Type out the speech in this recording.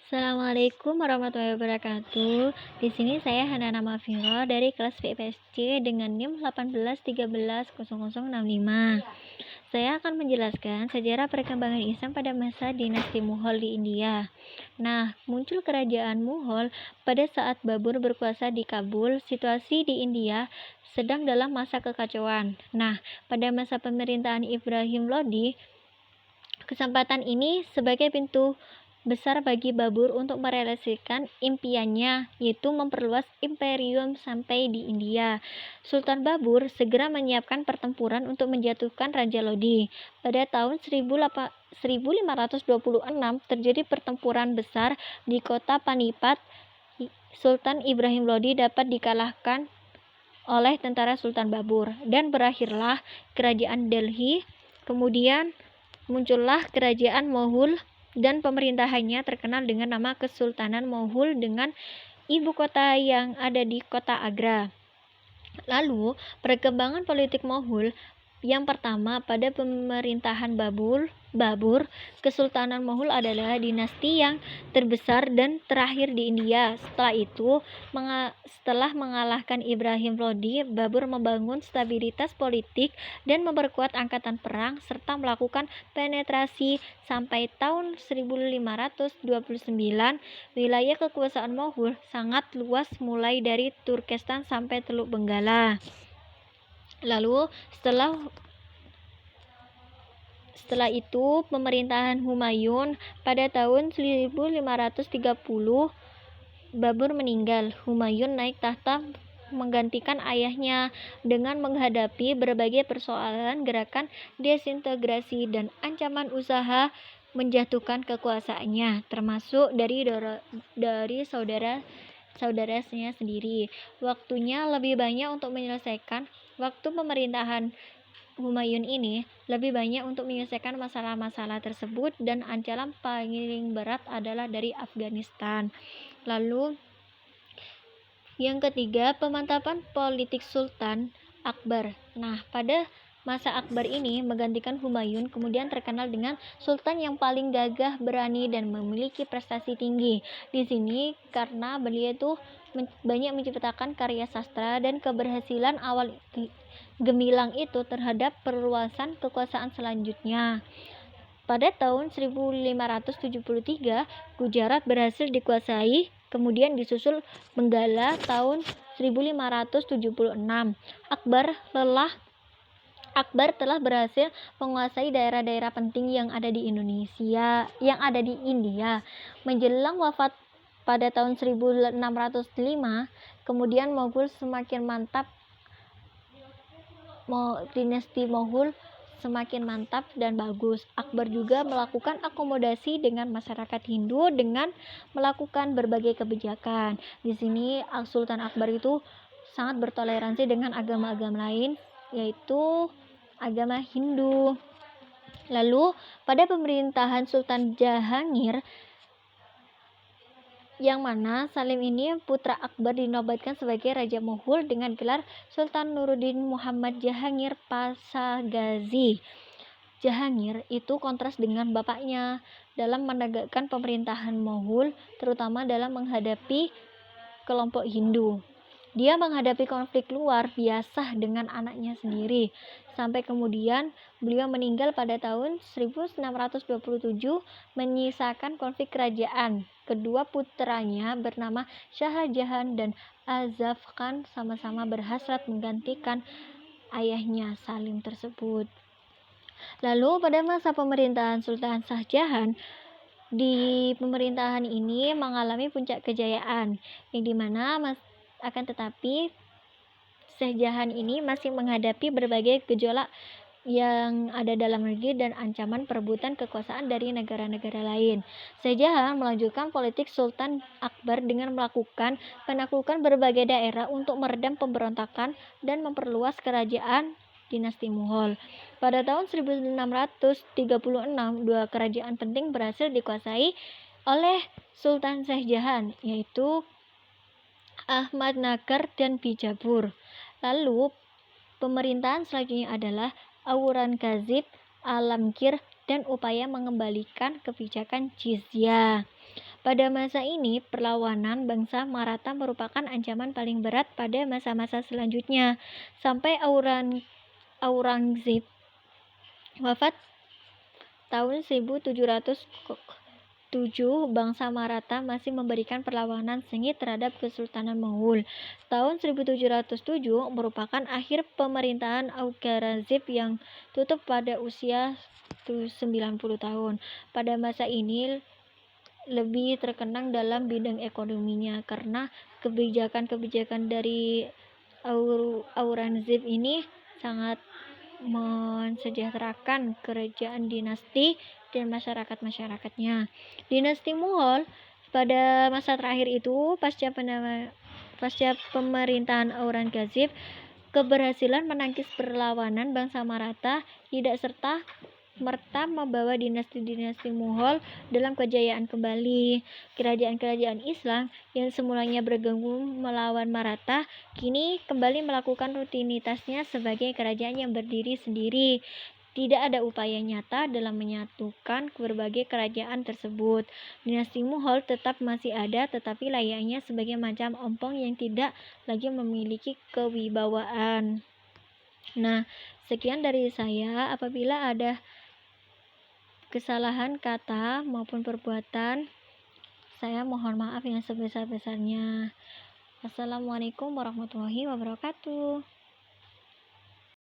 Assalamualaikum warahmatullahi wabarakatuh. Di sini saya Hanana Mafiro dari kelas VPSC dengan NIM 18130065. Saya akan menjelaskan sejarah perkembangan Islam pada masa dinasti Mughal di India. Nah, muncul kerajaan Mughal pada saat Babur berkuasa di Kabul. Situasi di India sedang dalam masa kekacauan. Nah, pada masa pemerintahan Ibrahim Lodi, kesempatan ini sebagai pintu besar bagi Babur untuk merealisasikan impiannya, yaitu memperluas imperium sampai di India. Sultan Babur segera menyiapkan pertempuran untuk menjatuhkan Raja Lodi. Pada tahun 1526 terjadi pertempuran besar di kota Panipat. Sultan Ibrahim Lodi dapat dikalahkan oleh tentara Sultan Babur dan berakhirlah kerajaan Delhi. Kemudian muncullah kerajaan Moghul dan pemerintahannya terkenal dengan nama Kesultanan Moghul dengan ibu kota yang ada di kota Agra. Lalu, perkembangan politik Moghul yang pertama pada pemerintahan Babur, Kesultanan Moghul adalah dinasti yang terbesar dan terakhir di India. Setelah mengalahkan Ibrahim Lodi, Babur membangun stabilitas politik dan memperkuat angkatan perang serta melakukan penetrasi sampai tahun 1529. Wilayah kekuasaan Moghul sangat luas mulai dari Turkestan sampai Teluk Benggala. Lalu setelah itu pemerintahan Humayun pada tahun 1530 Babur meninggal. Humayun naik tahta menggantikan ayahnya dengan menghadapi berbagai persoalan, gerakan desintegrasi dan ancaman usaha menjatuhkan kekuasaannya, termasuk dari saudaranya sendiri. Waktunya lebih banyak untuk menyelesaikan Waktu pemerintahan Humayun ini lebih banyak untuk menyelesaikan masalah-masalah tersebut dan ancaman paling berat adalah dari Afghanistan. Lalu yang ketiga, pemantapan politik Sultan Akbar. Nah, pada masa Akbar ini menggantikan Humayun, kemudian terkenal dengan sultan yang paling gagah, berani, dan memiliki prestasi tinggi. Di sini karena beliau itu banyak menciptakan karya sastra dan keberhasilan awal gemilang itu terhadap perluasan kekuasaan selanjutnya. Pada tahun 1573, Gujarat berhasil dikuasai, kemudian disusul Benggala tahun 1576. Akbar telah berhasil menguasai daerah-daerah penting yang ada di India. Menjelang wafat pada tahun 1605, kemudian dinasti Moghul semakin mantap dan bagus. Akbar juga melakukan akomodasi dengan masyarakat Hindu dengan melakukan berbagai kebijakan. Di sini Sultan Akbar itu sangat bertoleransi dengan agama-agama lain, yaitu agama Hindu. Lalu pada pemerintahan Sultan Jahangir, yang mana Salim ini putra Akbar dinobatkan sebagai Raja Moghul dengan gelar Sultan Nuruddin Muhammad Jahangir Pasagazi. Jahangir itu kontras dengan bapaknya dalam menegakkan pemerintahan Moghul, terutama dalam menghadapi kelompok Hindu. Dia menghadapi konflik luar biasa dengan anaknya sendiri, sampai kemudian beliau meninggal pada tahun 1627, menyisakan konflik kerajaan. Kedua putranya bernama Shah Jahan dan Azaf Khan sama-sama berhasrat menggantikan ayahnya Salim tersebut. Lalu pada masa pemerintahan Sultan Shah Jahan, di pemerintahan ini mengalami puncak kejayaan, yang dimana akan tetapi Shah Jahan ini masih menghadapi berbagai gejolak yang ada dalam negeri dan ancaman perebutan kekuasaan dari negara-negara lain. Shah Jahan melanjutkan politik Sultan Akbar dengan melakukan penaklukan berbagai daerah untuk meredam pemberontakan dan memperluas kerajaan dinasti Mughal. Pada tahun 1636, dua kerajaan penting berhasil dikuasai oleh Sultan Shah Jahan, yaitu Ahmadnagar dan Bijapur. Lalu pemerintahan selanjutnya adalah Aurangzeb, Alamgir, dan upaya mengembalikan kebijakan jizyah. Pada masa ini, perlawanan bangsa Maratha merupakan ancaman paling berat pada masa-masa selanjutnya, sampai Aurangzeb wafat tahun 1707. Bangsa Maratha masih memberikan perlawanan sengit terhadap Kesultanan Monggol. Tahun 1707 merupakan akhir pemerintahan Aurangzeb yang tutup pada usia 90 tahun. Pada masa ini lebih terkenang dalam bidang ekonominya karena kebijakan-kebijakan dari Aurangzeb ini sangat mensejahterakan kerajaan dinasti dan masyarakat-masyarakatnya. Dinasti Mughal pada masa terakhir itu pasca pemerintahan Aurangzeb keberhasilan menangkis perlawanan bangsa Maratha tidak serta-merta membawa dinasti-dinasti Mughal dalam kejayaan kembali. Kerajaan-kerajaan Islam yang semulanya bergabung melawan Maratha kini kembali melakukan rutinitasnya sebagai kerajaan yang berdiri sendiri. Tidak ada upaya nyata dalam menyatukan berbagai kerajaan tersebut. Dinasti Mughal tetap masih ada, tetapi layaknya sebagai macam ompong yang tidak lagi memiliki kewibawaan. Nah, sekian dari saya. Apabila ada kesalahan kata maupun perbuatan, saya mohon maaf yang sebesar-besarnya. Assalamualaikum warahmatullahi wabarakatuh.